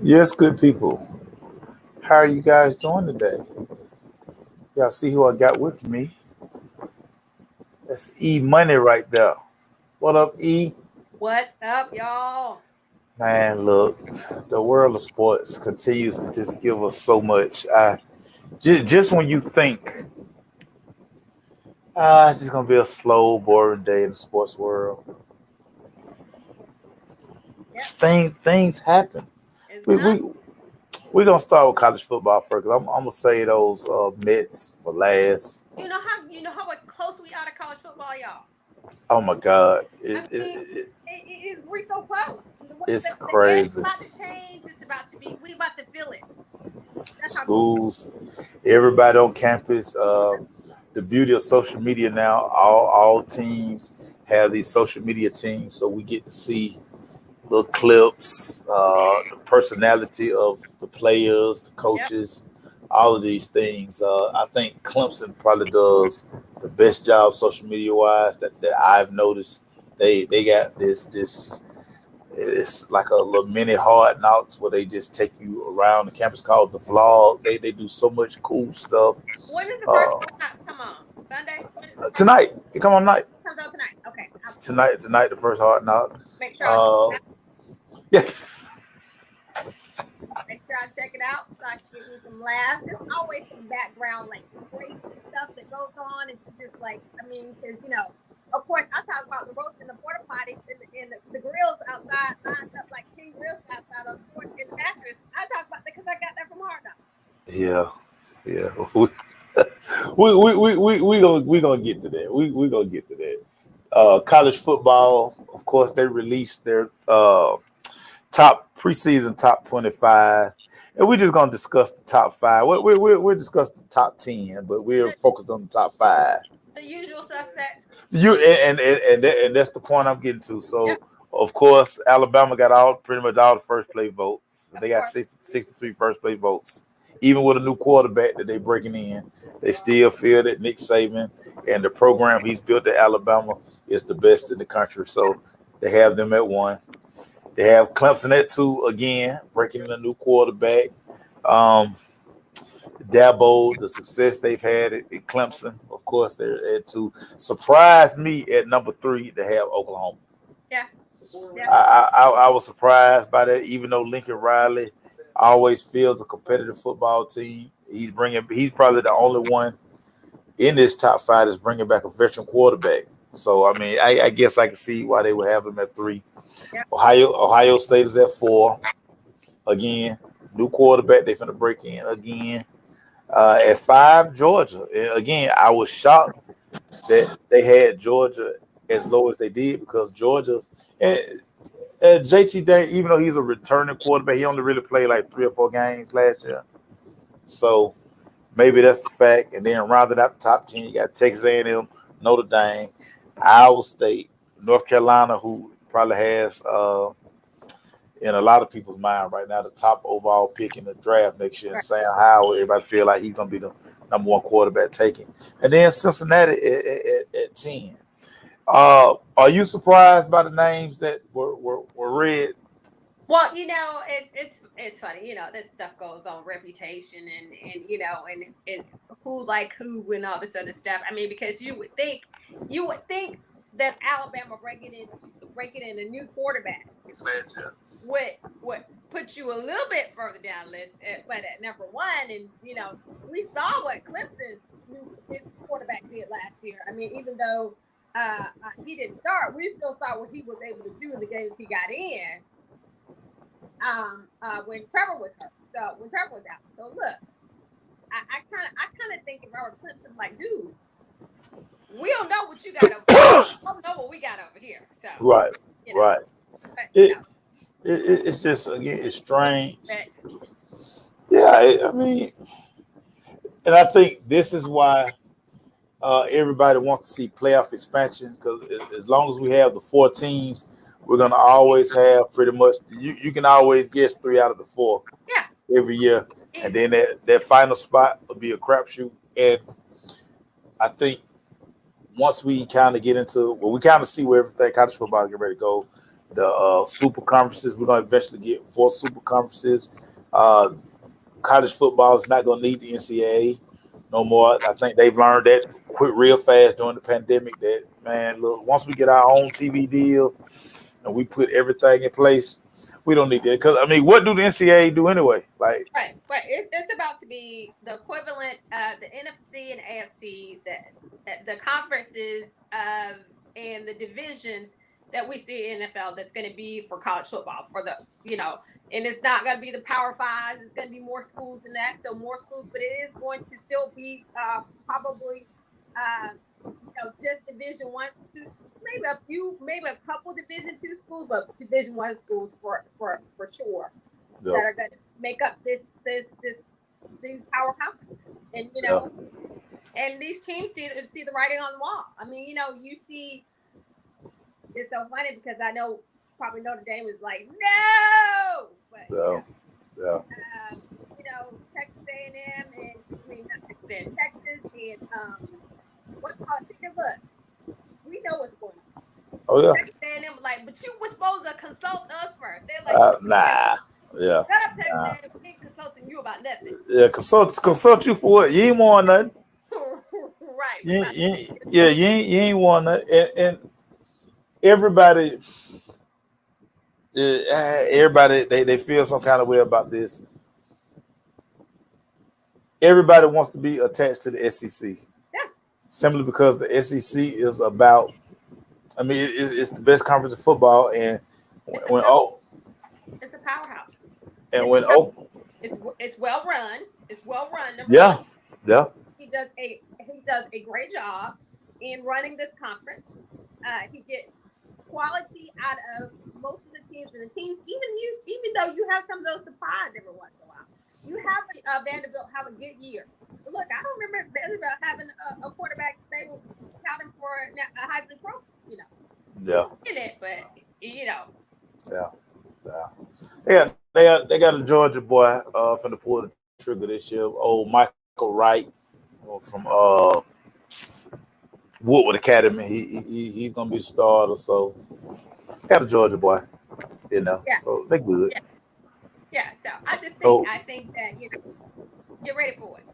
Yes, good people. How are you guys doing today? Y'all see who I got with me? That's E Money right there. What up, E? What's up, y'all? Man, look, the world of sports continues to just give us so much. Just when you think, it's just gonna be a slow, boring day in the sports world, Yep, things happen. it's We not. we we're gonna start with college football first. 'Cause I'm gonna say those Mets for last. You know how close we are to college football, y'all. Oh my God, I mean, we're so close. it's The air's crazy. about to change. It's about to be. We about to feel it. That's how close. Schools, everybody on campus. The beauty of social media now, all teams have these social media teams, so we get to see little clips, the personality of the players, the Yep. coaches, all of these things. I think Clemson probably does the best job social media wise that I've noticed. They got this it's like a little mini hard knocks where they just take you around the campus called the vlog. They do so much cool stuff. When is the first Uh, come on? Sunday. When is the first Tonight, it come on night. comes out tonight? Okay, I'll Tonight, the first hard knocks. make sure I check Uh, it out. yeah, Make sure I check it out so I can give me some laughs. There's always some background like crazy stuff that goes on, and you just like, I mean, because of course, I talk about the roast and the porta potties and the grills outside lined up like 10 grills outside of sports in the mattress. I talk about that because I got that from Hard Knocks. yeah, yeah. We gonna get to that. We gonna get to that. College football, of course, they released their top preseason top 25, and we're just gonna discuss the top five. We'll discuss the top 10, but we're The, focused on the top five. the usual suspects. You and that's the point I'm getting to. Yep, So of course, Alabama got all pretty much all the first place votes. of They got course. 63 first place votes. Even with a new quarterback that they breaking in, they still feel that Nick Saban and the program he's built at Alabama is the best in the country. So they have them at one. They have Clemson at two again, breaking in a new quarterback. Um, Dabo, the success they've had at Clemson, of course, they're at two. Surprised me at number three to have Oklahoma. Yeah, yeah. I was surprised by that, even though Lincoln Riley always feels a competitive football team. He's probably the only one in this top five that's bringing back a veteran quarterback. So I mean, I guess I can see why they would have him at three. Yeah. Ohio State is at four again. New quarterback they finna break in again. At five, Georgia. And again, I was shocked that they had Georgia as low as they did because Georgia and JT Day, even though he's a returning quarterback, he only really played like 3 or 4 games last year. So maybe that's the fact. And then rounded out the top 10, you got Texas A&M, Notre Dame, Iowa State, North Carolina, who probably has in a lot of people's mind right now the top overall pick in the draft next year. And Right. Sam Howell, everybody feel like he's gonna be the number one quarterback taken. And then Cincinnati at 10. Are you surprised by the names that were read? Well, it's funny. This stuff goes on reputation and who like who and all this other stuff. I mean, because you would think that Alabama breaking in a new quarterback would put you a little bit further down the list, but at number one, and we saw what Clemson's new his quarterback did last year. I mean, even though he didn't start, we still saw what he was able to do in the games he got in when Trevor was hurt. So when Trevor was out. So look, I kind of think if I were Clemson, like, dude, we don't know what you got over there. I don't know what we got over here. So Right, you know, right. but It, it's just again, it's strange. but Yeah, I mean, and I think this is why everybody wants to see playoff expansion because as long as we have the 4 teams, we're gonna always have pretty much you can always guess 3 out of the 4 yeah, every year, and easy. then that final spot will be a crapshoot. And I think once we kind of get into well, we kind of see where everything college football is getting ready to go. the super conferences. We're going to eventually get 4 super conferences. Uh, College football is not going to need the NCAA no more. I think they've learned that quick, real fast during the pandemic. That man, look, once we get our own TV deal and we put everything in place, we don't need that. Because I mean, what do the NCAA do anyway? Like, right. It's about to be the equivalent of the NFC and AFC, the conferences and the divisions that we see in NFL. That's going to be for college football for the and it's not going to be the Power Fives. It's going to be more schools than that. So more schools, but it is going to still be probably just Division 1, 2, maybe a couple Division 2 schools, but Division 1 schools for sure that are going to make up these power conferences. And and these teams see the writing on the wall. I mean, you see, it's so funny because I know probably Notre Dame was like, no, but Texas A&M not Texas and what's called look, we know what's going on. Oh yeah. Texas A&M like, but you were supposed to consult us first. They're like, nah, yeah. Shut up, Texas A&M. We ain't consulting you about nothing. Yeah, consult you for what? You ain't want nothing. Right. You ain't want nothing. And everybody, they feel some kind of way about this. Everybody wants to be attached to the SEC. Yeah. Simply because the SEC is about, I mean, it's the best conference of football, and it's a powerhouse. And it's well run. It's well run. Yeah. He does a great job in running this conference. He gets quality out of most of the teams, and the teams, even though you have some of those surprises every once in a while, you have Vanderbilt have a good year. But look, I don't remember Vanderbilt having a quarterback they will count him for a Heisman Trophy. Yeah. In it, but Yeah. They got a Georgia boy from the pull the trigger this year. Old Michael Wright from Woodward Academy. He's gonna be a starter. So got a Georgia boy, Yeah. So they're good. Yeah. So I just think I think that get ready for it.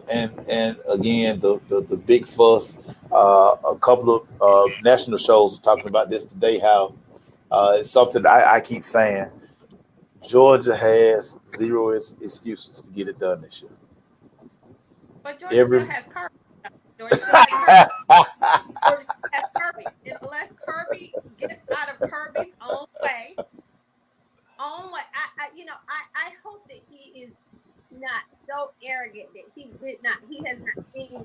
And again, the big fuss. A couple of national shows are talking about this today. How it's something I keep saying. Georgia has zero excuses to get it done this year. But Georgia still has Kirby. Georgia still has Kirby. Unless Kirby gets out of Kirby's own way, I hope that he is not so arrogant that he has not seen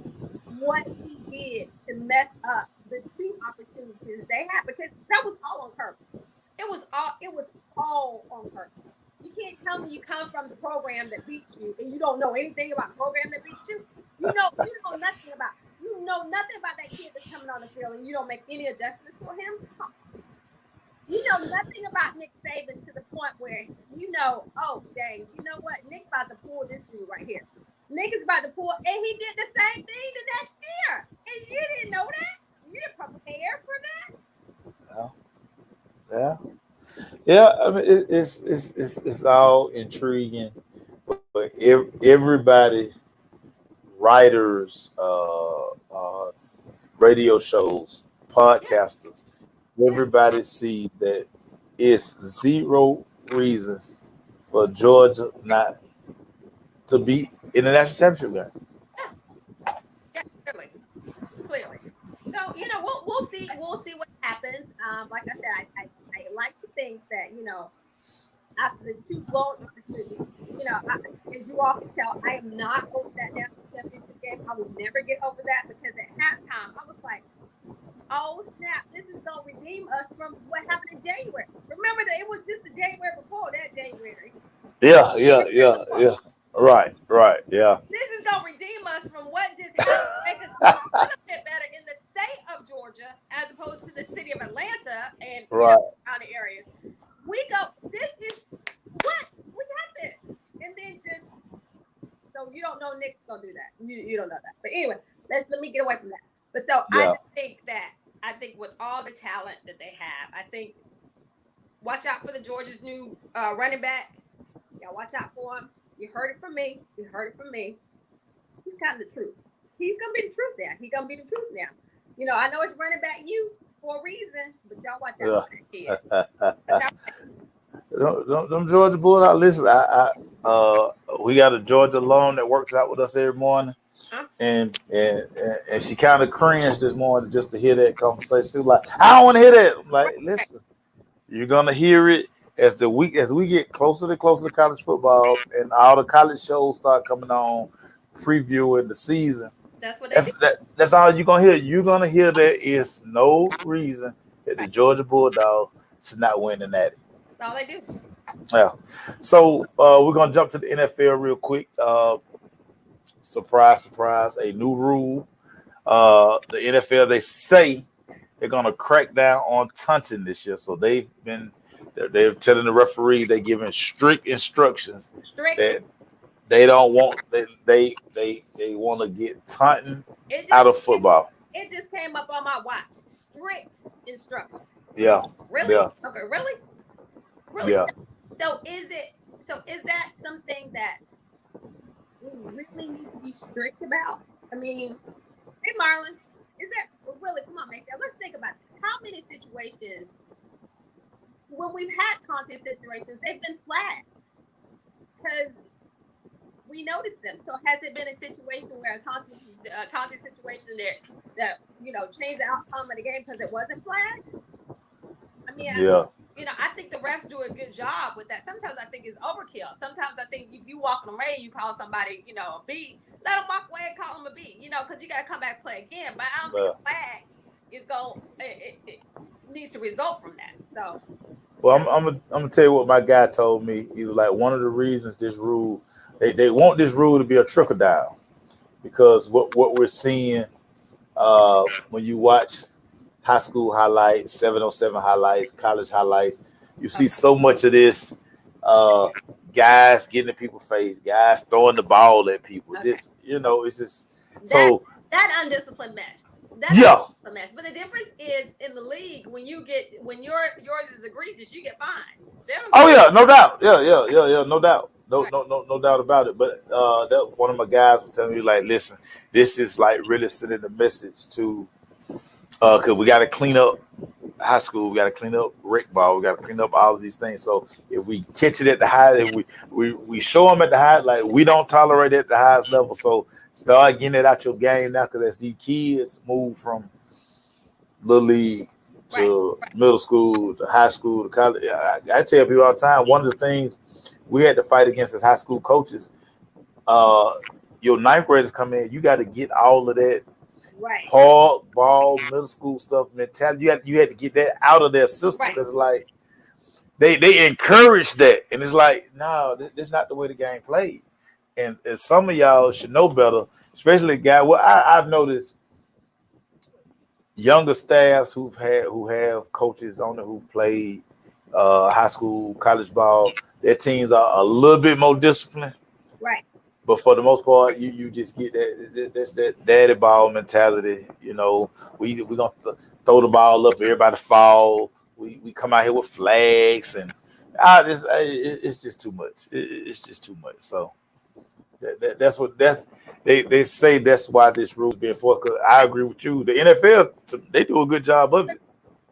what he did to mess up the 2 opportunities they had, because that was all on Kirby. It was all on Kirby. You can't tell me you come from the program that beat you and you don't know anything about the program that beat you. You know nothing about that kid that's coming on the field, and you don't make any adjustments for him. You know nothing about Nick Saban to the point where oh dang, you know what? Nick about to pull this dude right here. Nick is about to pull, and he did the same thing the next year, and you didn't know that. You didn't prepare for that. Yeah. I mean, it's all intriguing, but everybody, writers, radio shows, podcasters, everybody sees that it's zero reasons for Georgia not to be in the national championship game. Yeah, clearly. So we'll see what happens. Like I said, I like to think that after the 2 golden opportunities, as you all can tell, I am not over that national championship game. I will never get over that, because at halftime I was like, oh snap, this is gonna redeem us from what happened in January. Remember that it was just the January before that January. Yeah. Right. Yeah. This is gonna redeem us from what just happened, make us a little bit better in the state of Georgia as opposed to the city of Atlanta and county areas. This is what we got this, and then just so you don't know Nick's gonna do that. You don't know that. But anyway, let me get away from that. But so I think with all the talent that they have, I watch out for the Georgia's new running back. Y'all watch out for him. You heard it from me. You heard it from me. He's kind of the truth. He's gonna be the truth now. He's gonna be the truth now. You know, I know it's running back you for a reason, but y'all watch out for that kid. Them Georgia Bulldogs. Listen, we got a Georgia alum that works out with us every morning, and she kind of cringed this morning just to hear that conversation. She was like, "I don't want to hear that." I'm like, listen, you're gonna hear it as we get closer to college football, and all the college shows start coming on, previewing the season. That's what that's all you're gonna hear. You're gonna hear there is no reason that the Georgia Bulldogs should not win the Natty. That's all they do. Yeah. So we're gonna jump to the NFL real quick. Surprise, a new rule. The NFL, they say they're gonna crack down on taunting this year. So they're telling the referee, they're giving strict instructions that they don't want they want to get taunting out of football. It just came up on my watch. Strict instructions. Yeah. Really? Yeah. Okay, really? Really? Yeah. So is that something that we really need to be strict about? I mean, hey Marlon, is that really, come on, Macy, let's think about this. How many situations when we've had taunting situations, they've been flagged? Because we noticed them. So has it been a situation where a taunting situation that changed the outcome of the game because it wasn't flagged? I mean, yeah. I think the refs do a good job with that. Sometimes I think it's overkill. Sometimes I think if you walk on the rain, you call somebody, a B, let them walk away and call them a B, because you got to come back and play again. But I don't think a flag is it needs to result from that. So, well, I'm gonna tell you what my guy told me. He was like, one of the reasons this rule, they want this rule to be a trickle down, because what we're seeing when you watch high school highlights, 707 highlights, college highlights, you see so much of this guys getting in people's face, guys throwing the ball at people. Okay. Just, it's just that undisciplined mess. A mess. But the difference is in the league, when yours is egregious, you get fined. Oh yeah, no doubt. Yeah, no doubt. No doubt about it. But that one of my guys was telling me, like, listen, this is like really sending a message to because we got to clean up high school, we got to clean up rec ball, we got to clean up all of these things. So if we catch it at the high, if we show them at the high, like we don't tolerate it at the highest level. So start getting it out your game now, because as these kids move from little league to middle school to high school to college, I tell people all the time, one of the things we had to fight against as high school coaches, your ninth graders come in, you got to get all of that hard ball, middle school stuff mentality. You had to get that out of their system. It's like they encourage that, and it's like, no, this is not the way the game played. And some of y'all should know better, especially guys. Well, I've noticed younger staffs who have coaches on it who've played high school, college ball. Their teams are a little bit more disciplined. Right. But for the most part, you just get that daddy ball mentality. We're gonna throw the ball up, everybody fall. We come out here with flags, and it's just too much. It's just too much. So they say that's why this rule's being enforced. Because I agree with you. The NFL, they do a good job of it.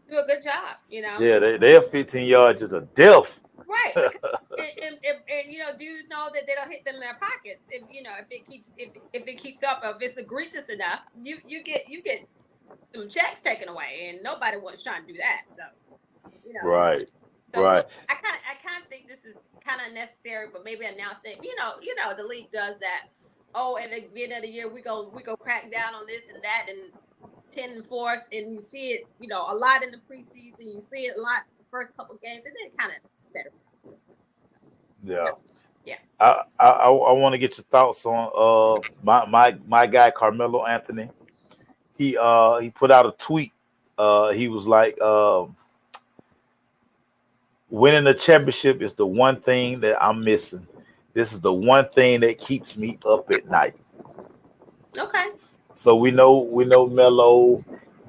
Do a good job, Yeah, they're 15 yards to the death. Right, and dudes know that they don't hit them in their pockets. If it keeps up, or if it's egregious enough, you get some checks taken away, and nobody was trying to do that. So, right. So I kind of think this is kind of unnecessary, but maybe announcing, the league does that. Oh, at the beginning of the year, we go crack down on this and that, and 10 and 4, and you see it, a lot in the preseason. You see it a lot the first couple games, and then kind of better. Yeah. Yeah. I want to get your thoughts on my guy Carmelo Anthony. He put out a tweet. He was like, winning the championship is the one thing that I'm missing. This is the one thing that keeps me up at night. Okay. So we know Melo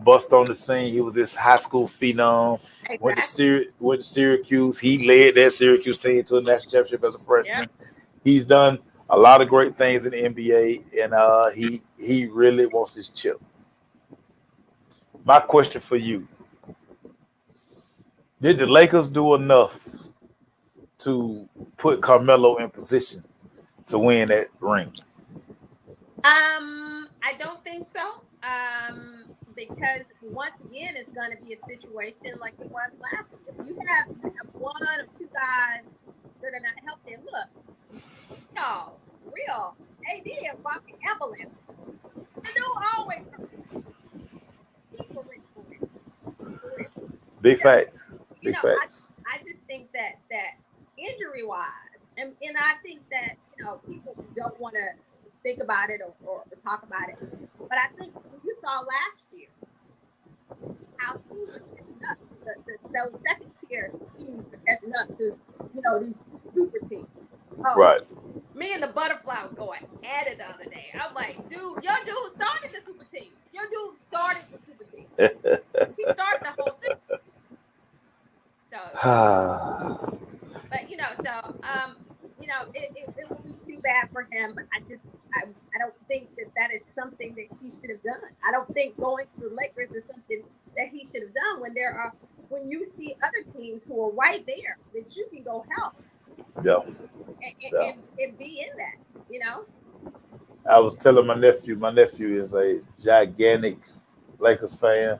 bust on the scene. He was this high school phenom. Exactly. Went to Syracuse. He led that Syracuse team to a national championship as a freshman. Yep. He's done a lot of great things in the NBA, and he really wants his chip. My question for you: did the Lakers do enough to put Carmelo in position to win that ring? I don't think so. Because once again, it's going to be a situation like it was last year. If you have one or two guys that are not healthy, and look, y'all, real AD and walking ambulance. The dude always people reach for it. Big facts. You Big know, facts. I just think that injury wise, and I think that people don't want to think about it or talk about it, but I think you saw last year how teams are catching up. Those second tier teams are catching up to these super teams. Oh, Right. Me and the butterfly were going at it the other day. I'm like, dude, your dude started the super team. Your dude started the super team. He started the whole thing. So, but it will be too bad for him. But I don't think that is something that he should have done. I don't think going to the Lakers is something that he should have done when you see other teams who are right there that you can go help. Yeah. And be in that, I was telling my nephew is a gigantic Lakers fan.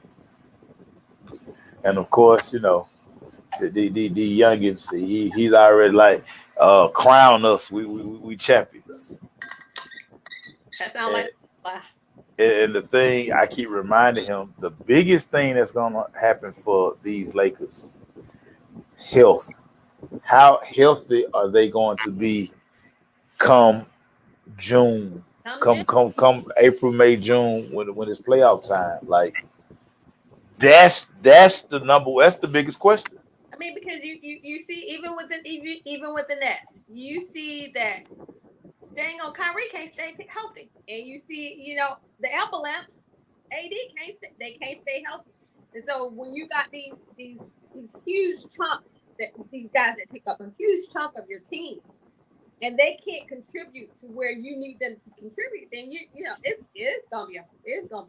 And of course, the youngins, he's already like crown us. We champions. That sounds like and the thing I keep reminding him, the biggest thing that's gonna happen for these Lakers, health. How healthy are they going to be come June? Come April, May, June when it's playoff time? Like that's the biggest question. I mean, because you see, even with the Nets, you see that dang on Kyrie can't stay healthy, and you see, the ambulance AD can't stay healthy, and so when you got these huge chunks these guys that take up a huge chunk of your team, and they can't contribute to where you need them to contribute, then it's gonna be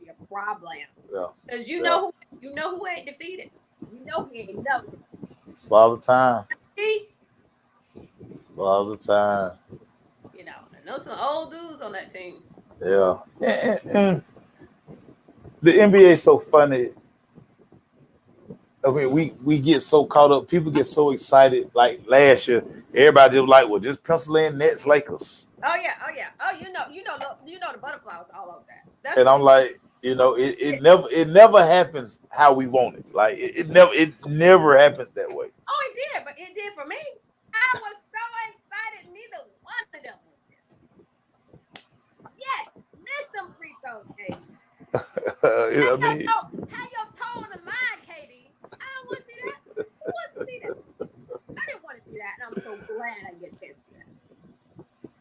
a problem. Yeah. Because you know who ain't defeated. You know he ain't nothing. All the time. See? All the time. And those some old dudes on that team. Yeah. And the NBA is so funny. I mean, we get so caught up. People get so excited. Like last year, everybody was like, "Well, just pencil in Nets, Lakers." Oh yeah. Oh, the butterfly was all over that. And I'm like, it never happens how we want it. Like it never happens that way. Oh, it did, but it did for me. I was so excited. Neither one of them. Yes, miss them free throws, Katie. How your toe on the line, Katie? I don't want to see that. Who wants to see that? I didn't want to see that, and I'm so glad I get to see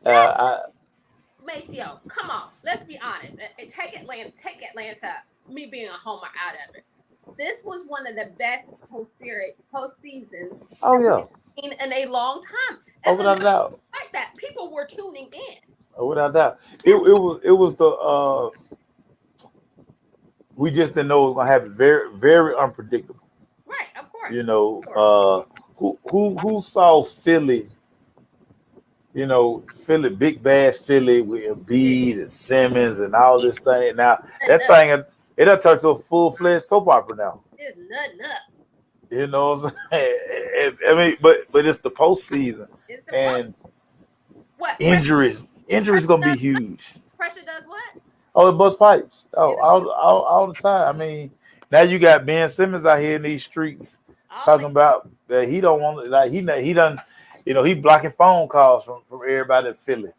that. Maceo, come on. Let's be honest. Take Atlanta. Me being a homer out of it. This was one of the best postseasons. Oh yeah. In a long time. And without doubt. Like that, people were tuning in. Without doubt. It was the we just didn't know it was gonna happen. Very, very unpredictable. Right, of course. Who saw Philly? Philly, big bad Philly with Embiid and Simmons and all this thing. Now that thing it done turned to a full-fledged soap opera now. It's nutting up. You know what I'm saying? I mean, but it's the postseason. And what injuries gonna be huge. Pressure does what? Oh, it busts pipes. Oh, all the time. I mean, now you got Ben Simmons out here in these streets talking about that he don't want, like he done, he blocking phone calls from everybody in Philly.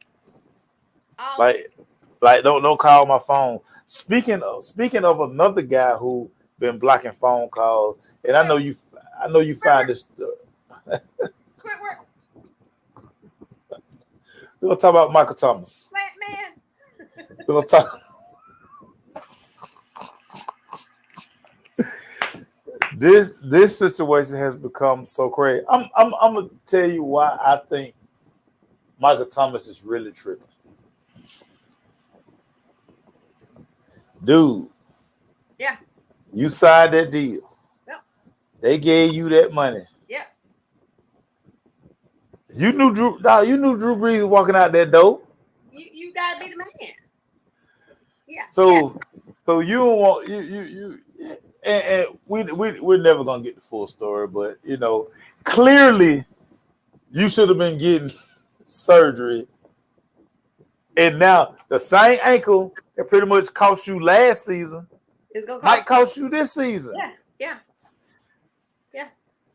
Like don't call my phone. Speaking of another guy who been blocking phone calls, and I know you find this. We're gonna talk about Michael Thomas. Man. We're gonna talk. this situation has become so crazy. I'm gonna tell you why I think Michael Thomas is really tripping. Dude, Yeah. you signed that deal. Yep. They gave you that money. Yep. You knew Drew Brees was walking out that door. You gotta be the man. Yeah. So you don't want you and we're never gonna get the full story, but clearly you should have been getting surgery. And now the same ankle that pretty much cost you last season might cost you this season. Yeah.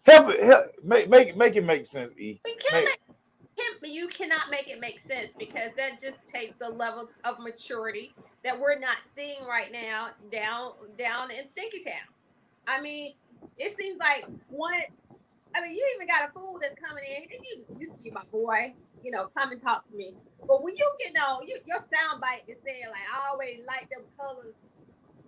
Help make it make sense, E. You cannot make it make sense because that just takes the level of maturity that we're not seeing right now down in Stinky Town. I mean, it seems like you even got a fool that's coming in. You used to be my boy, come and talk to me. But when you get on, your soundbite is saying like, I always like them colors.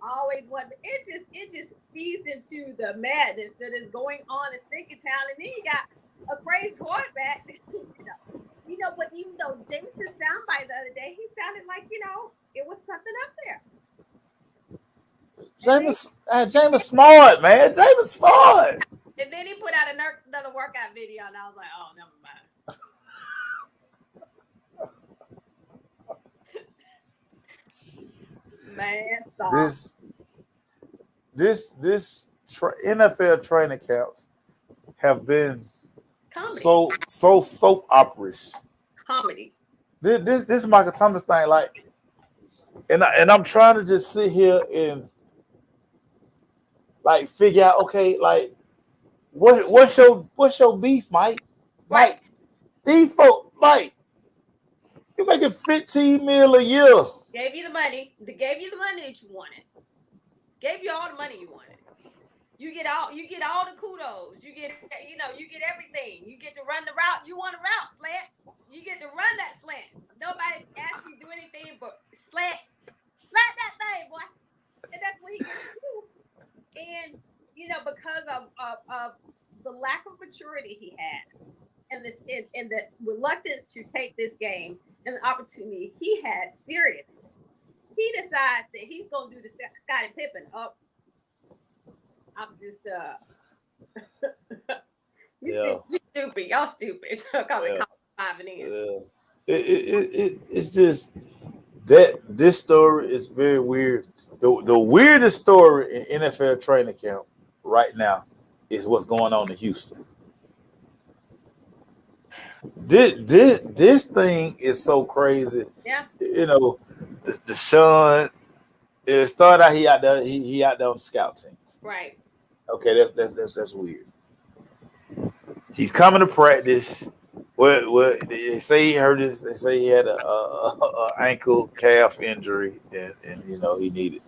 I always want. It just feeds into the madness that is going on in Stinky Town, and then you got a crazy quarterback. But even though Jameson's soundbite the other day, he sounded like it was something up there. James smart, man. James smart. And then he put out another workout video, and I was like, oh, never mind. Man, stop. This NFL training camps have been comedy. so soap opera-ish. Comedy. This Michael Thomas thing, like, and I'm trying to just sit here and like figure out, okay, like what's your beef, Mike? Right. Mike, these folks, Mike, you're making $15 million a year. Gave you the money. They gave you the money that you wanted. Gave you all the money you wanted. You get all the kudos. You get everything. You get to run the route. You want a route slant. You get to run that slant. Nobody asks you to do anything but slant that thing, boy. And that's what he gets to do. And because of the lack of maturity he had, and the reluctance to take this game and the opportunity he had seriously, he decides that he's gonna do the Scottie Pippen up. I'm just you stupid. Y'all stupid. Call me 5 and in. It's just that this story is very weird. The weirdest story in NFL training camp right now is what's going on in Houston. This thing is so crazy. Yeah. Deshaun. It started out he out there on the scout team. Right. Okay, that's weird. He's coming to practice. Well, they say he hurt his. They say he had a ankle calf injury, and he needed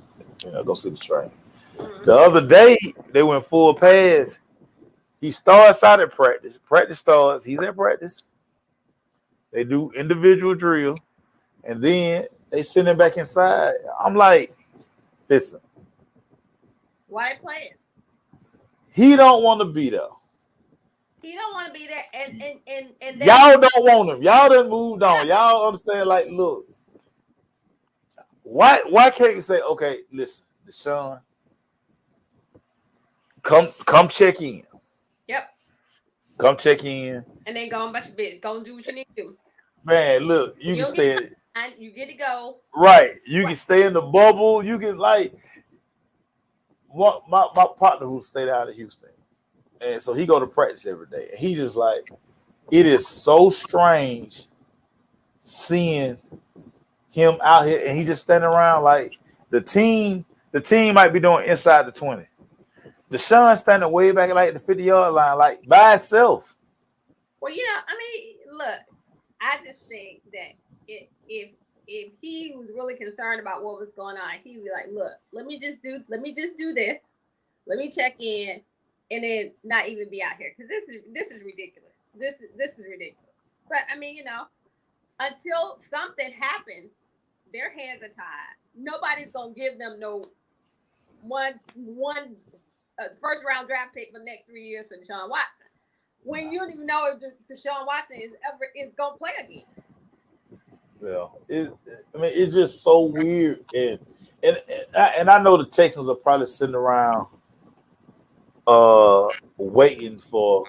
go see the trainer. The other day they went full pass. He starts out at practice. Practice starts. He's at practice. They do individual drill, and then they send him back inside. I'm like, listen. Why playing? He don't want to be there. He don't want to be there, and y'all don't want him. Y'all done moved on. Y'all understand? Like, look, why can't you say, okay, listen, Deshaun, come check in. Yep. Come check in. And then go on about your business. Go and do what you need to do. Man, look, you can stay. And you get to go. Right. You can stay in the bubble. You can my partner who stayed out of Houston. And so he go to practice every day. And he just like, it is so strange seeing him out here and he just standing around like the team might be doing inside the 20. Deshaun standing way back like the 50-yard line, like by himself. Well, look, I just think that if he was really concerned about what was going on, he would be like, look, let me just do this. Let me check in. And then not even be out here because this is ridiculous. This is ridiculous. But until something happens, their hands are tied. Nobody's gonna give them no one a first round draft pick for the next 3 years for Deshaun Watson, when you don't even know if Deshaun Watson is gonna play again. Well, it's just so weird, and I know the Texans are probably sitting around, waiting for.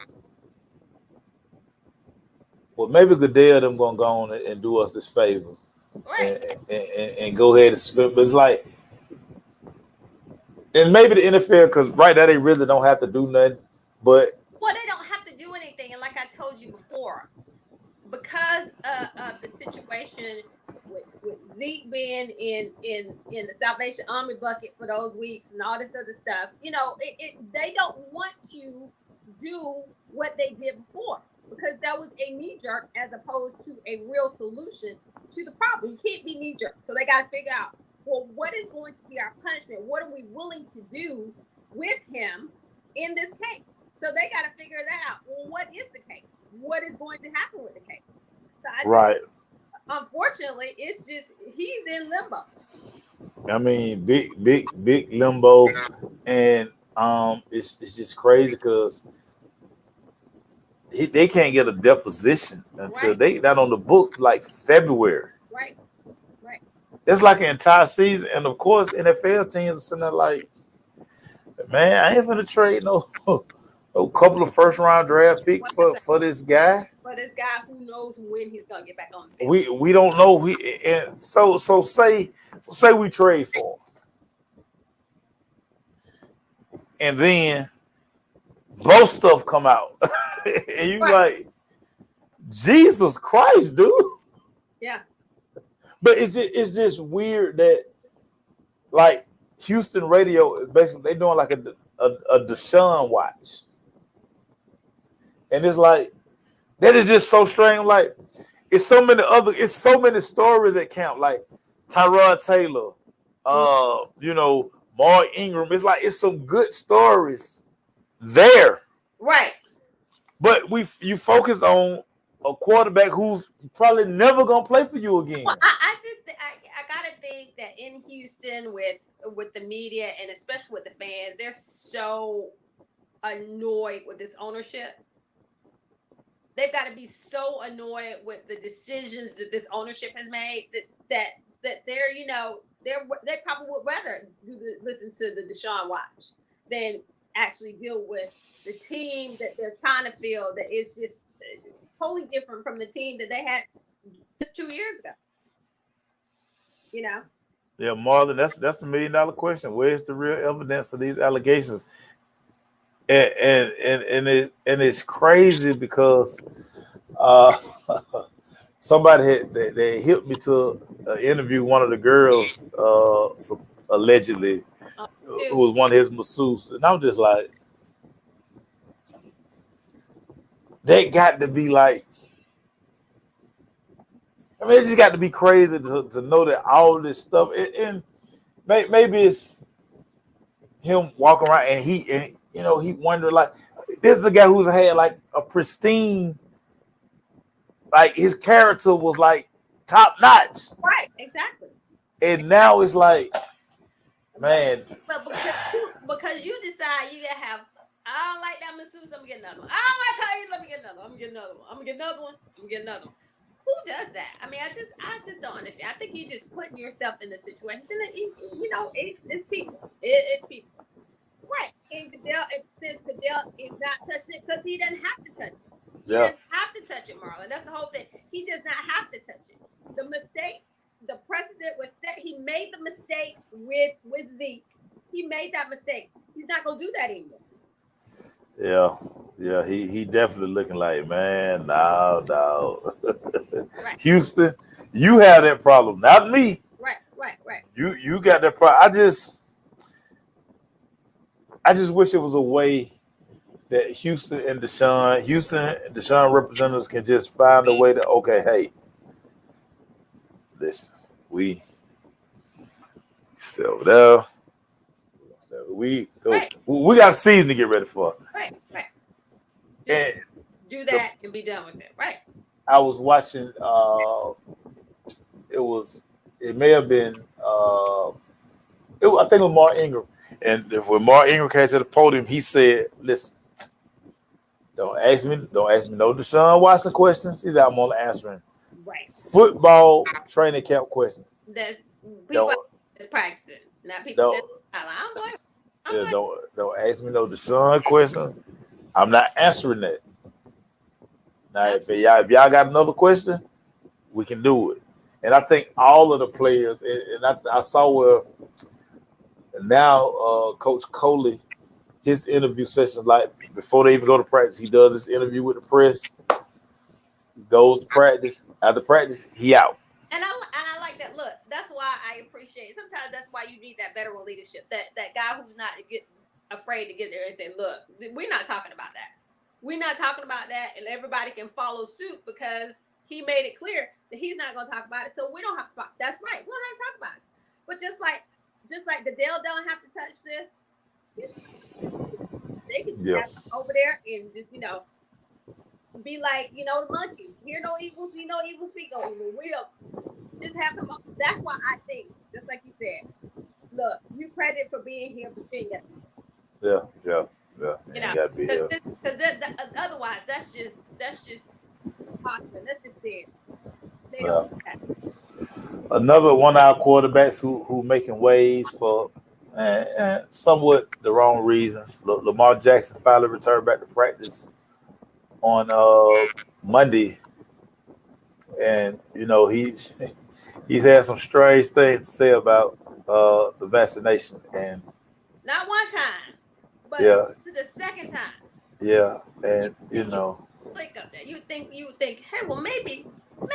Well, maybe Goodell them gonna go on and do us this favor, Right. and go ahead and spend. But it's like, and maybe the NFL, because right now they really don't have to do nothing. But they don't have to do anything, and like I told you before, because of the situation with Zeke being in the Salvation Army bucket for those weeks and all this other stuff, they don't want to do what they did before, because that was a knee jerk as opposed to a real solution to the problem. You can't be knee jerk, so they got to figure out, well, what is going to be our punishment? What are we willing to do with him in this case? So they got to figure that out. Well, what is the case? What is going to happen with the case? So right. Unfortunately, it's just he's in limbo. I mean, big limbo, and it's just crazy because they can't get a deposition until they not on the books like February. Right. It's like an entire season, and of course, NFL teams are sitting there like, man, I ain't finna trade no couple of first round draft picks for this guy. For this guy who knows when he's gonna get back on the field. We don't know. And so say we trade for him, and then both stuff come out, and you like, Jesus Christ, dude. Yeah. But it's just weird that, like, Houston radio, basically they doing like a Deshaun watch, and it's like that is just so strange. Like, it's so many stories that count, like Tyrod Taylor, Mark Ingram. It's like it's some good stories there, right? But you focus on a quarterback who's probably never gonna play for you again. Well, I gotta think that in Houston with the media and especially with the fans, they're so annoyed with this ownership. They've got to be so annoyed with the decisions that this ownership has made that they're they probably would rather listen to the Deshaun watch than actually deal with the team that they're trying to fill that is just totally different from the team that they had just 2 years ago. Yeah, Marlon, that's the $1 million question. Where's the real evidence of these allegations? And it's crazy because somebody they hit me to interview one of the girls, allegedly, who was one of his masseuses, and I'm just like, they got to be like, I mean, it just got to be crazy to know that all this stuff, and maybe it's him walking around and he wondered, like, this is a guy who's had like a pristine, like his character was like top notch. Right, exactly. And now it's like, man. But because you decide you gotta have, I don't like that masseuse, I'm gonna get another one. I don't like how you, let me get another one. I'm gonna get another one. I'm gonna get another one. I'm gonna get another one. Who does that? I mean, I just don't understand. I think you're just putting yourself in a situation that it's people. It's people. Right. And since Goodell is not touching it because he doesn't have to touch it. He doesn't have to touch it, Marlon. That's the whole thing. He does not have to touch it. The mistake, the precedent was set. He made the mistake with Zeke. He made that mistake. He's not gonna do that anymore. Yeah. He definitely looking like, man, no. Right. Houston, you have that problem, not me. Right. You got that problem. I just wish it was a way that Houston Deshaun representatives can just find a way to, okay, hey, listen, we still over there. We got a season to get ready for. Right. And do that and be done with it. Right. I was watching. It may have been. I think it was Mark Ingram, And when Mark Ingram came to the podium, he said, "Listen, don't ask me no Deshaun Watson questions. He's out. I'm only answering Right. football training camp questions. That's people that's practicing, not people that's don't ask me no Deshaun question. I'm not answering that. Now, if y'all got another question, we can do it. And I think all of the players, and I saw where now Coach Coley, his interview sessions, like before they even go to practice, he does this interview with the press, goes to practice. After practice, he out. And I like that. Look, that's why I appreciate it. Sometimes that's why you need that veteran leadership. That guy who's not afraid to get there and say, look, we're not talking about that. We're not talking about that, and everybody can follow suit because he made it clear that he's not going to talk about it. So we don't have to talk. That's right. We don't have to talk about it. But just like Goodell don't have to touch this, they can just over there and just be like the monkey. Hear no evil, see no evil, speak no evil. We'll just have them. That's why I think, just like you said, look, you credit for being here, Virginia. Yeah. Because otherwise, that's just possible. That's just it. Another one of our quarterbacks who making waves for somewhat the wrong reasons. Lamar Jackson finally returned back to practice on Monday, and he's had some strange things to say about the vaccination, and not one time, but the second time. Yeah, and think of that. You think, hey, well, maybe I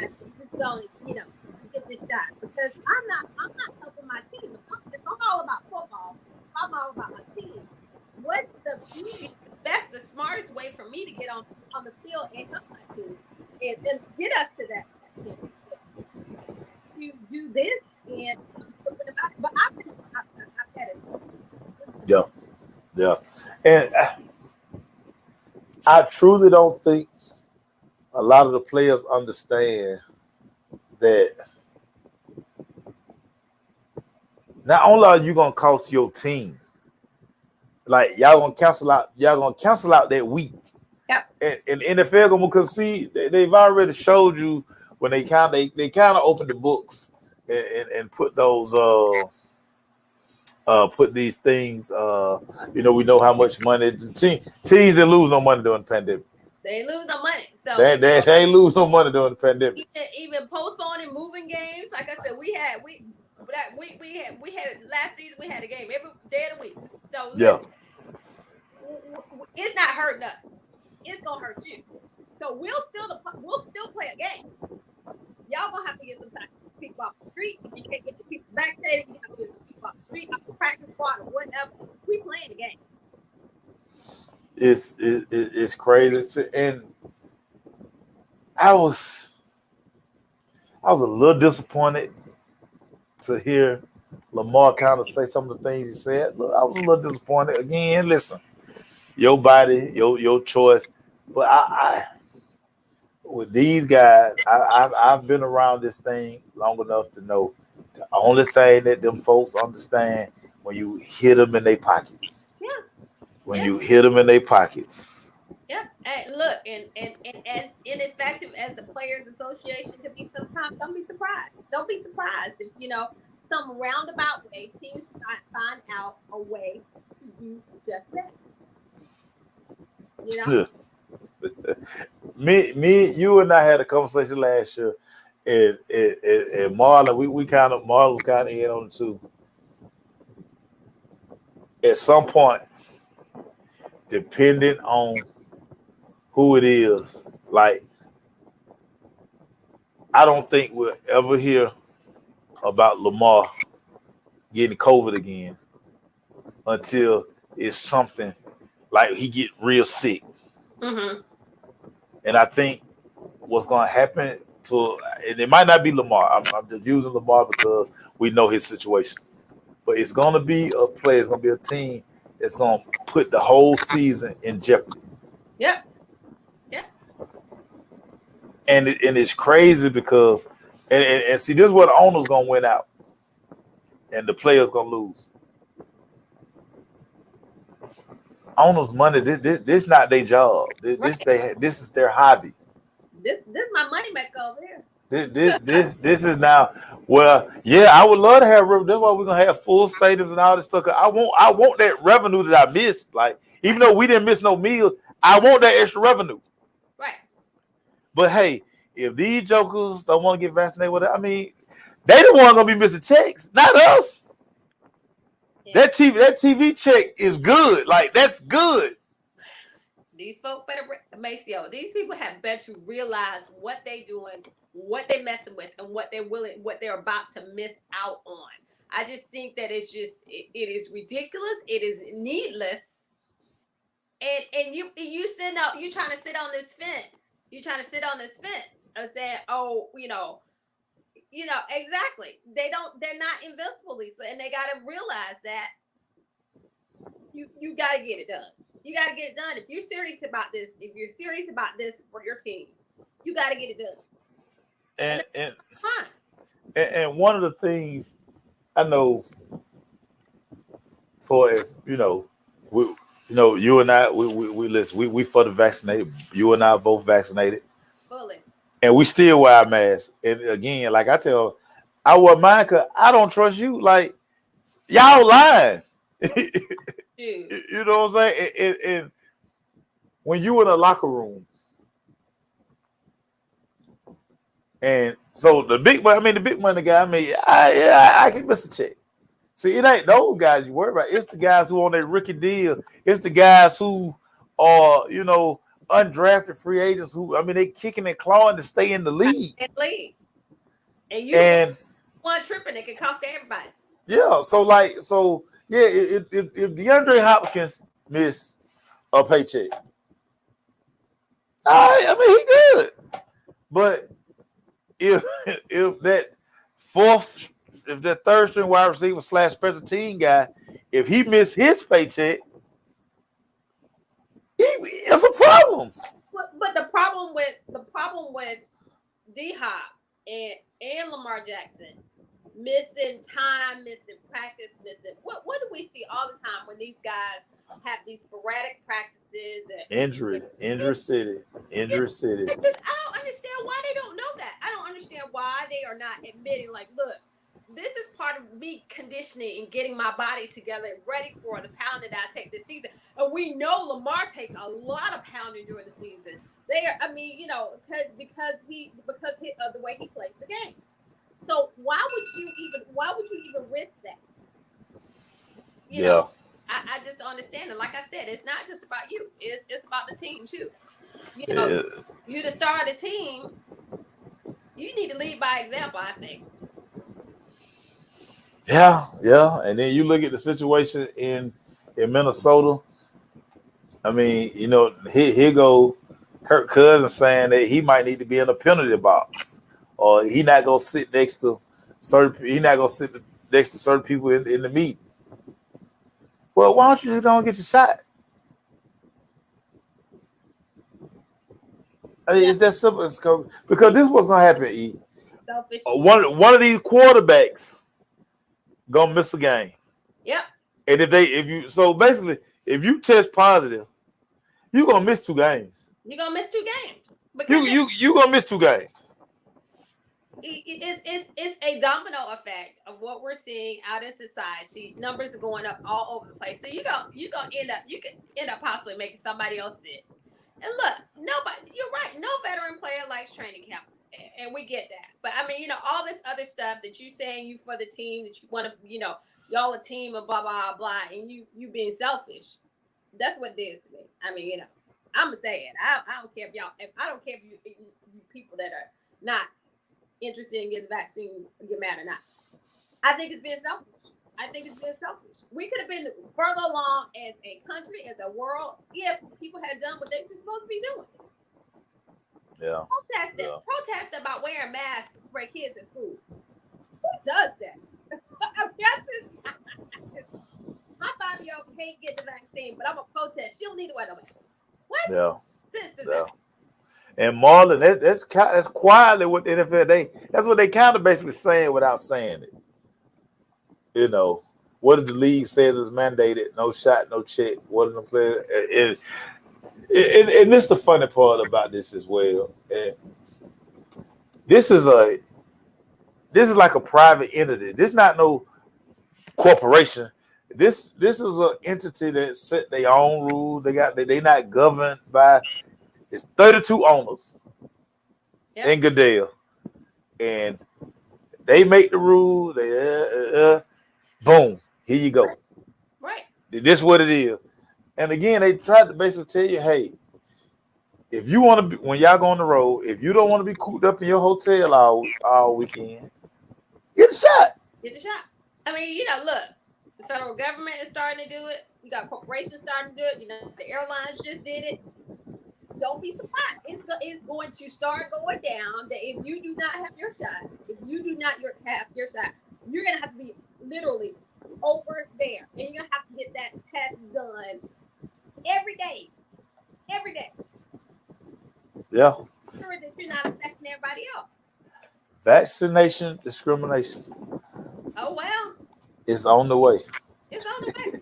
should just go and get this shot because I'm not helping my team. I'm all about football. I'm all about my team. What's the best, the smartest way for me to get on the field and help my team and get us to that? You do this and but I've had it. Yeah, and I truly don't think a lot of the players understand that not only are you gonna cost your team, like y'all gonna cancel out that week. Yep. And NFL gonna concede. They've already showed you when they kind of opened the books and put those put these things. We know how much money teams didn't lose no money during the pandemic. They lose no money. So they ain't lose no money during the pandemic. Even postponing moving games. Like I said, we had last season. We had a game every day of the week. So it's not hurting us. It's gonna hurt you. So we'll still play a game. Y'all gonna have to get some time to people off the street. If you can't get the people backstage, you have to get some people off the street, off the practice squad, or whatever. We playing the game. It's crazy, and I was a little disappointed to hear Lamar kind of say some of the things he said. Look, I was a little disappointed. Again, listen, your body, your choice, but I with these guys, I've been around this thing long enough to know the only thing that them folks understand when you hit them in their pockets. Yeah. When you hit them in their pockets. Yeah. And look, and as ineffective as the Players Association can be sometimes, don't be surprised. Don't be surprised if some roundabout way teams find out a way to do just that. Me, you and I had a conversation last year, and Marlon, Marlon was kind of in on it too. At some point, depending on who it is, like I don't think we'll ever hear about Lamar getting COVID again until it's something like he get real sick. Mm-hmm. And I think what's going to happen and it might not be Lamar. I'm just using Lamar because we know his situation. But it's going to be a play. It's going to be a team that's going to put the whole season in jeopardy. Yep. And it's crazy because and see, this is where the owner's going to win out and the player's going to lose. owners' money. This not their job. This is their hobby. This my money maker over here. This is now. Well, yeah, I would love to have revenue. That's why we're gonna have full stadiums and all this stuff. I want that revenue that I missed. Like, even though we didn't miss no meals, I want that extra revenue. Right. But hey, if these jokers don't want to get vaccinated with it, I mean, they the one gonna be missing checks, not us. Yeah. That TV check is good. Like, that's good. These folk better, Maceo, these people have better realize what they doing, what they messing with, and what they're about to miss out on. I just think that it's just it is ridiculous. It is needless. And you sitting out, you trying to sit on this fence. You trying to sit on this fence and saying, oh, exactly. They're not invincible, Lisa, and they gotta realize that you gotta get it done. You got to get it done. If you're serious about this, for your team, you got to get it done. And one of the things I know, for as you and I, we listen. We for the vaccinated. You and I are both vaccinated, fully, and we still wear our masks. And again, like I tell, I wear mine because I don't trust you. Like, y'all lying. You know what I'm saying? And when you in a locker room, and so the big money guy, I can miss a check. See, it ain't those guys you worry about. It's the guys who on that rookie deal. It's the guys who are, undrafted free agents who, they kicking and clawing to stay in the league. And one tripping, it can cost everybody. Yeah. Yeah, if DeAndre Hopkins miss a paycheck, he good. But if that third string wide receiver / special team guy, if he miss his paycheck, it's a problem. But the problem with D-Hop and Lamar Jackson. Missing time, missing practice, what do we see all the time when these guys have these sporadic practices? Injury city. I don't understand why they don't know that. I don't understand why they are not admitting, like, look, this is part of me conditioning and getting my body together and ready for the pounding that I take this season. And we know Lamar takes a lot of pounding during the season. They are, because of the way he plays the game. So why would you even risk that? I just don't understand it. Like I said, it's not just about you. It's about the team too. You the star of the team. You need to lead by example, I think. Yeah. And then you look at the situation in Minnesota. Here go Kirk Cousins saying that he might need to be in a penalty box. Or he not gonna sit next to certain people in the meeting. Well, why don't you just go and get your shot? It's that simple. Because this is what's gonna happen. One of these quarterbacks gonna miss a game. Yep. And if you test positive, you're gonna miss 2 games. You're gonna miss 2 games. You gonna miss 2 games. It's a domino effect of what we're seeing out in society. Numbers are going up all over the place. So you could end up possibly making somebody else sick. And look, you're right. No veteran player likes training camp. And we get that. But all this other stuff that you saying you for the team, that you want to, y'all a team and blah, blah, blah, and you being selfish. That's what it is to me. I'm gonna say it. I don't care if you people that are not interested in getting the vaccine get mad or not. I think it's being selfish. We could have been further along as a country, as a world, if people had done what they were supposed to be doing. Yeah. Protest about wearing masks for kids in school. Who does that? My 5-year-old can't get the vaccine, but I'm gonna protest. She don't need to wear no mask. What? Yeah. Sense is that? And Marlon, that's quietly what the NFL that's what they kind of basically saying without saying it. what if the league says it's mandated? No shot, no check. What if the player? And this is the funny part about this as well. And this is like a private entity. This not no corporation. This is an entity that set their own rules. They not governed by. It's 32 owners in Goodell, and they make the rules. They boom, here you go. Right. This is what it is. And again, they tried to basically tell you, hey, if you want to be, when y'all go on the road, if you don't want to be cooped up in your hotel all weekend, get a shot. Get a shot. I mean, look, the federal government is starting to do it. You got corporations starting to do it. The airlines just did it. Don't be surprised. It's going to start going down that if you do not have your shot, if you do not have your shot, you're going to have to be literally over there. And you're going to have to get that test done every day. Every day. Yeah. Sure that you're not affecting everybody else. Vaccination discrimination. Oh, well. It's on the way. It's on the way.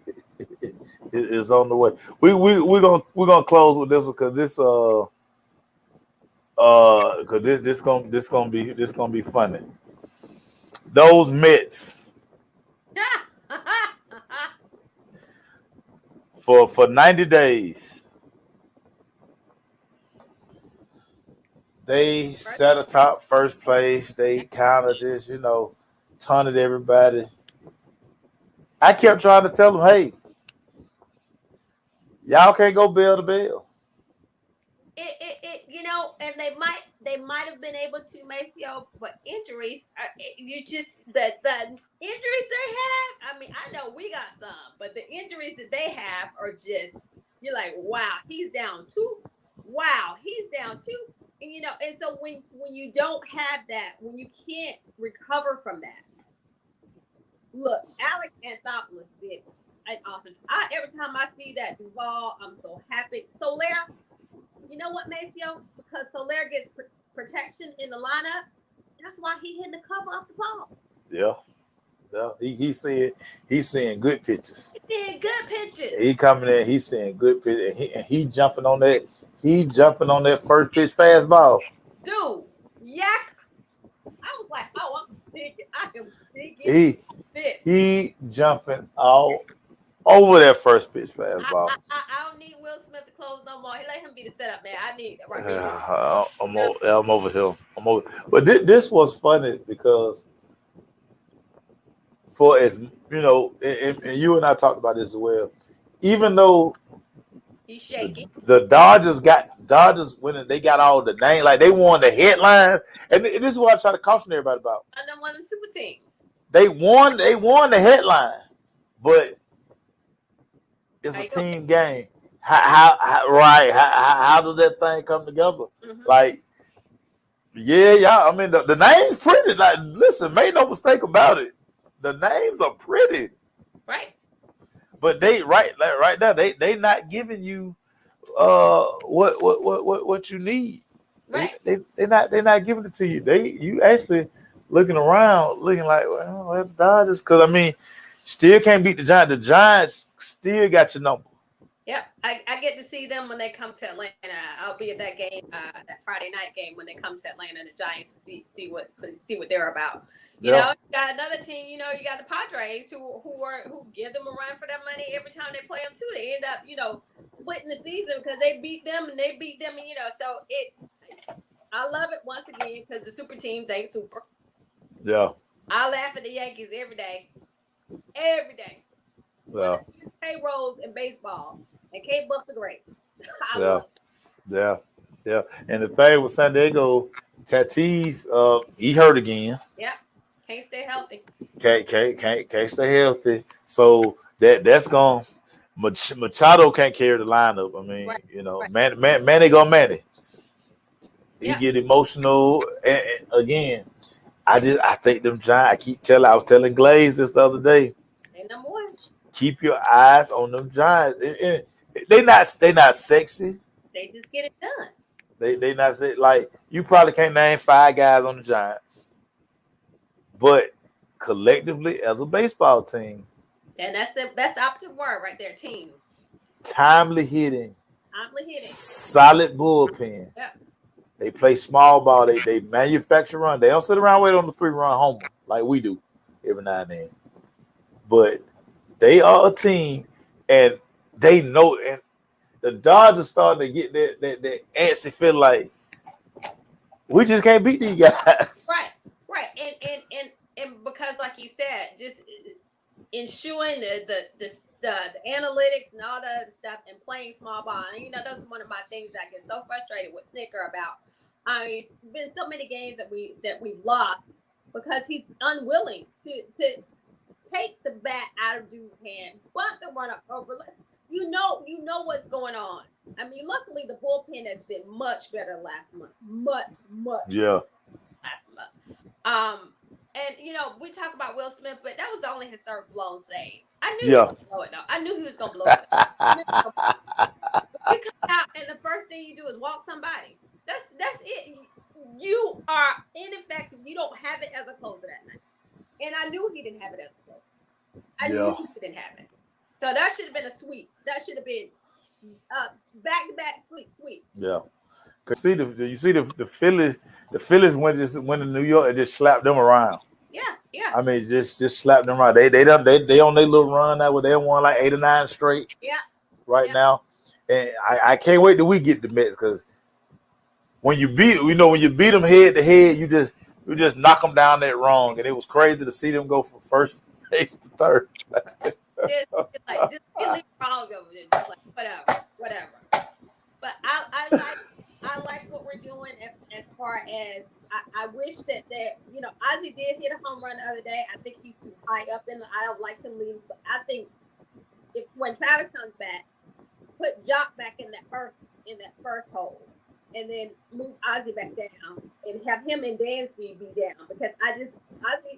It's on the way. We're gonna close with this because this gonna be funny. Those Mets for 90 days. They sat atop first place. They kind of just, taunted everybody. I kept trying to tell them, hey, y'all can't go bell to bell. And they might have been able to, Maceo, but injuries, the injuries they have, I mean, I know we got some, but the injuries that they have are just, you're like, wow, he's down 2. Wow, he's down 2. And, and so when you don't have that, when you can't recover from that, look, Alex Anthopoulos did an awesome. Every time I see that Duvall, I'm so happy. Soler, you know what, Maceo? Because Soler gets protection in the lineup. That's why he hitting the cover off the ball. Yeah. He's seeing good pitches. He's seeing good pitches. He coming in, he's seeing good pitches, and he jumping on that. He jumping on that first pitch fastball. Dude, yak. I was like, oh, I'm thinking. I am thinking this. He jumping all over that first pitch fastball. I don't need Will Smith to close no more. Let him be the setup man. I need it right now. I'm over here. But this was funny because for as and you and I talked about this as well. Even though he's shaky, the Dodgers winning, they got all the names, like they won the headlines, and this is what I try to caution everybody about. And then one of the super teams. They won the headline, but it's a team game. How does that thing come together? Mm-hmm. Like, y'all. I mean, the name's pretty. Like, listen, make no mistake about it. The names are pretty, right? But they right now they not giving you what you need. Right? They're not giving it to you. You actually looking around, looking like, well, that's Dodgers, because I mean, still can't beat the Giants. The Giants still got your number. Yep, I get to see them when they come to Atlanta. I'll be at that game, that Friday night game when they come to Atlanta, and the Giants to see what they're about. You got another team. You got the Padres who give them a run for their money every time they play them too. They end up splitting the season because they beat them and they beat them, and so I love it once again because the super teams ain't super. Yeah. I laugh at the Yankees every day. Every day. Yeah. Payrolls in baseball. And Kate Buff the Great. Yeah. And the thing with San Diego, Tatis, he hurt again. Yep. Can't stay healthy. Can't stay healthy. So that's gone. Machado can't carry the lineup. I mean, right. Manny gonna Manny. He get emotional. And again, I think them Giants. I was telling Glaze this the other day. Ain't no more. Keep your eyes on them Giants. They not sexy. They just get it done. They not like you probably can't name 5 guys on the Giants, but collectively as a baseball team, And that's the opposite word right there. Team. Timely hitting, Opposite hitting. solid bullpen. Yeah. They play small ball. They manufacture run. They don't sit around wait on the 3-run homer like we do every now and then. But they are a team, and they know. And the Dodgers starting to get that antsy feel like we just can't beat these guys. Right. And because, like you said, just ensuring the analytics and all the other stuff and playing small ball. And those are one of my things that I get so frustrated with Snitker about. I mean, it's been so many games that we've lost because he's unwilling to take the bat out of dude's hand, bunt the runner over. You know what's going on. I mean, luckily the bullpen has been much better last month. Much. Yeah. Last month. And we talk about Will Smith, but that was only his third blown save. I knew he was gonna blow it though. I knew he was gonna blow it. You come out and the first thing you do is walk somebody. That's it. You are ineffective. You don't have it as a closer that night. And I knew he didn't have it as a closer. I knew he didn't have it. So that should have been a sweep. That should have been back-to-back sweep. Yeah. Cause you see the Phillies went to New York and just slapped them around. Yeah. I mean, just slapped them around. They on their little run now where they won like 8 or 9 straight. Yeah. Right now, and I can't wait till we get the Mets because when you beat them head to head, you just knock them down that wrong, and it was crazy to see them go from first base to third. just leave wrong over there, just like whatever. But I like what we're doing as far as I wish that Ozzie did hit a home run the other day. I think he's too high up I don't like him leaving, but I think when Travis comes back, put Jock back in that first hole, and then move Ozzie back down and have him and Dansby be down because Ozzie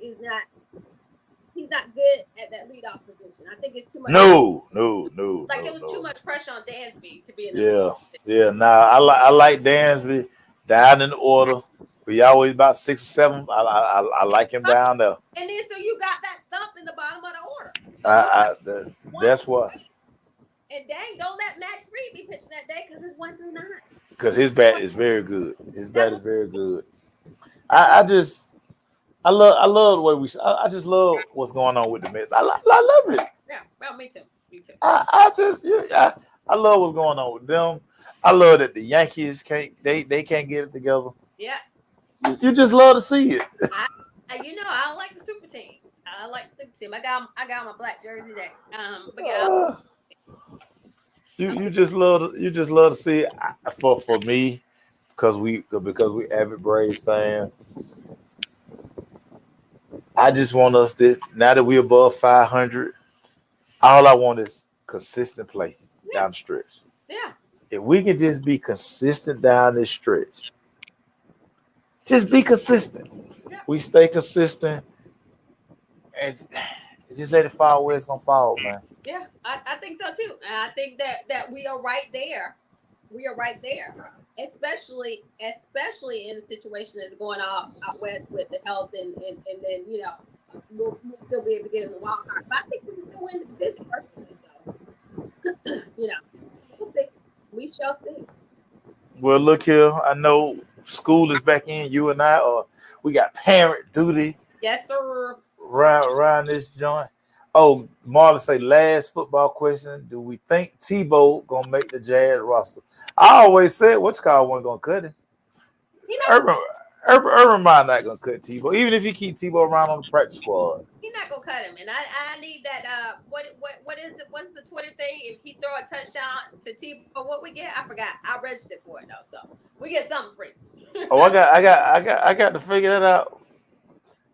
is not. He's not good at that leadoff position. I think it's too much. No. Like it was too much pressure on Dansby to be in. Yeah. Nah, I like Dansby down in the order. We always about 6 or 7. I like him down there. And then so you got that thump in the bottom of the order. That's why. And dang, don't let Max Fried be pitching that day because it's 1 through 9. Because his bat is very good. I love the way I just love what's going on with the Mets. I love it. Yeah, well, me too. I love what's going on with them. I love that the Yankees can't get it together. Yeah. You just love to see it. I don't like the super team. I like the super team. I got my black jersey today. But yeah. You just love to see it. For me, because we avid Braves fans. I just want us to, now that we're above 500, all I want is consistent play down the stretch. Yeah. If we can just be consistent down this stretch, just be consistent. Yeah. We stay consistent and just let it fall where it's going to fall, man. Yeah, I think so too. And I think that we are right there. Especially in a situation that's going out west with the health and then we'll still be able to get in the wild card. But I think we can still win the division personally. So we'll see. We shall see. Well, look here. I know school is back in. You and I we got parent duty. Yes, sir. Around this joint. Oh, Marlon say last football question. Do we think Tebow gonna make the Jazz roster? I always said wasn't gonna cut him. Urban Meyer not gonna cut Tebow, even if you keep Tebow around on the practice squad. He's not gonna cut him, and I need that. What is it? What's the Twitter thing? If he throw a touchdown to Tebow, what we get? I forgot. I registered for it though, so we get something free. Oh, I got to figure that out.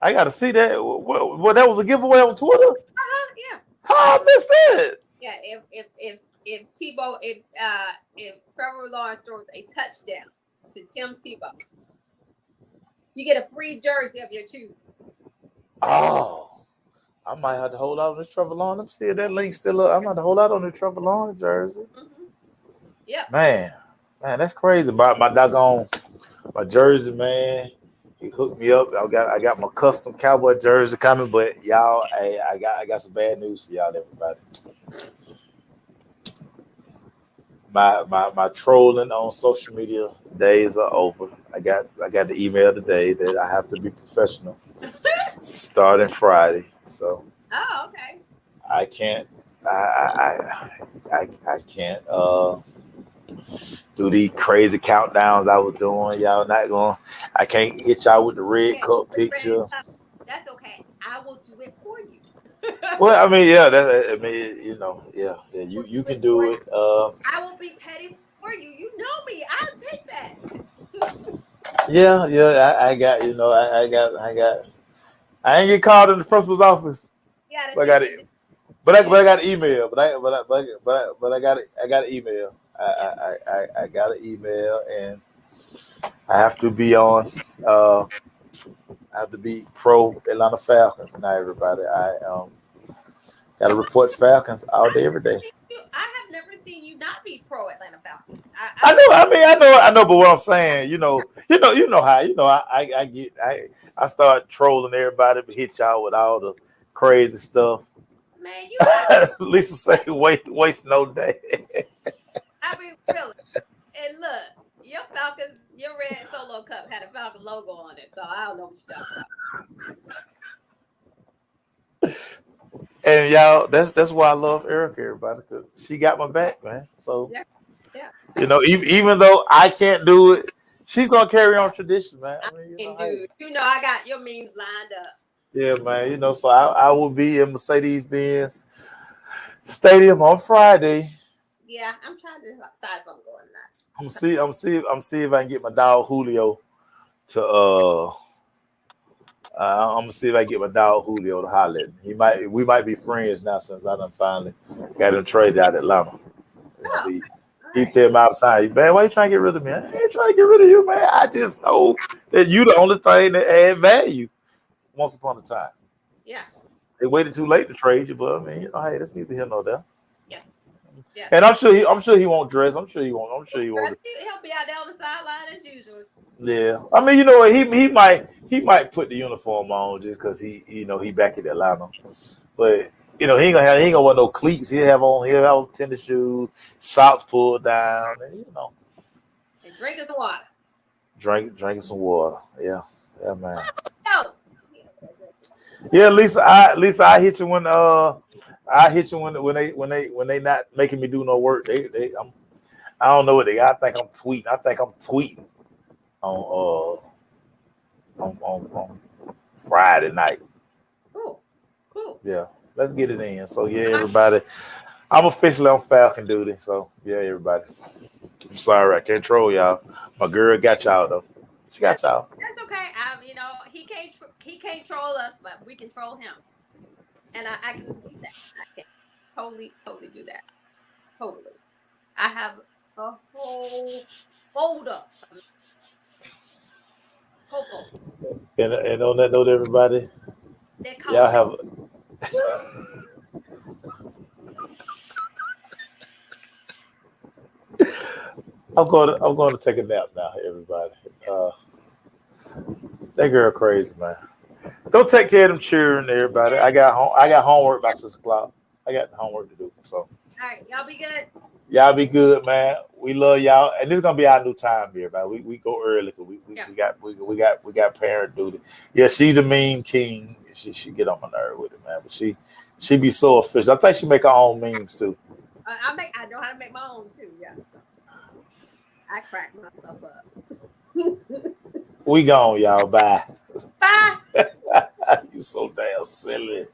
I got to see that. What that was a giveaway on Twitter? Yeah. How I missed that? Yeah. If Tebow, if Trevor Lawrence throws a touchdown to Tim Tebow, you get a free jersey of your choosing. Oh, I might have to hold out on this Trevor Lawrence. See if that link's still up. I might have to hold out on the Trevor Lawrence jersey. Mm-hmm. Yeah. Man, that's crazy. My doggone my jersey, man. He hooked me up. I got my custom cowboy jersey coming, but y'all, hey, I got some bad news for y'all, everybody. My trolling on social media days are over. I got the email today that I have to be professional starting Friday. So Oh, okay. I can't I can't do these crazy countdowns I was doing. Y'all not going. I can't hit y'all with the red Okay. cup picture. That's okay. I will do it for you. Well, I mean, yeah, that I mean, you know, yeah, you can do it. I will be petty for you. You know me. I'll take that. Yeah, I got, I ain't get called in the principal's office, You gotta but I got take it. it. But I Yeah. got an email. I got an email. Yeah. I got an email, and I have to be on. I have to be pro Atlanta Falcons now. Everybody, I got to report Falcons all day, every day. I have never seen you not be pro Atlanta Falcons. I know. I mean, I know. But what I'm saying, you know how, I get, I start trolling everybody, but hit y'all with all the crazy stuff. Man, you got. Lisa say, waste no day. I mean, really. And look, your Falcons, your red solo cup had a Falcon logo on it, so I don't know what you're talking about. And y'all, that's why I love Erica, everybody, because she got my back, man. So Yeah, yeah. even though I can't do it, she's gonna carry on tradition, man. I I mean, mean, hey. dude, I got your memes lined up. Yeah, man. So I will be in Mercedes Benz Stadium on Friday. Yeah, I'm trying to decide if I'm going or not. I'm see if I can get my dog Julio to I'm gonna see if I can get my dog Julio to holler at me. We might be friends now since I done finally got him traded out of Atlanta. Oh, He all right. tell me all the time, man, why you trying to get rid of me? I ain't trying to get rid of you, man. I just know that you the only thing that add value once upon a time. Yeah, They waited too late to trade you, but I mean, hey, that's neither here nor there. yeah, yeah. And I'm sure he won't dress. I'm sure he won't. He'll be out there on the sideline as usual. Yeah, I mean, you know what? He might put the uniform on just because he back in Atlanta, but he ain't gonna wear no cleats. He'll have tennis shoes, socks pulled down, and And drinking some water. drinking some water. Yeah, man. Go. Yeah, Lisa, I hit you I hit you when they not making me do no work. I don't know what they. I think I'm tweeting on on Friday night. Cool. Yeah, let's get it in. So yeah, everybody, I'm officially on Falcon duty. So yeah, everybody, I'm sorry I can't troll y'all. My girl got y'all though. She got y'all. That's okay. He can't troll us, but we can troll him, and I can do that. I can totally do that. Totally. I have a whole folder. And on that note, everybody, They call y'all have. I'm going to take a nap now, everybody. That girl crazy, man. Go take care of them children, everybody. I got homework by 6 o'clock. I got homework to do. So, all right, y'all be good. Y'all be good, man. We love y'all, and this is gonna be our new time here, man. We go early because we got parent duty. Yeah, she the meme king. She get on my nerve with it, man. But she be so official. I think she make her own memes too. I know how to make my own too. Yeah, I crack myself up. We gone, y'all. Bye. Bye. You so damn silly.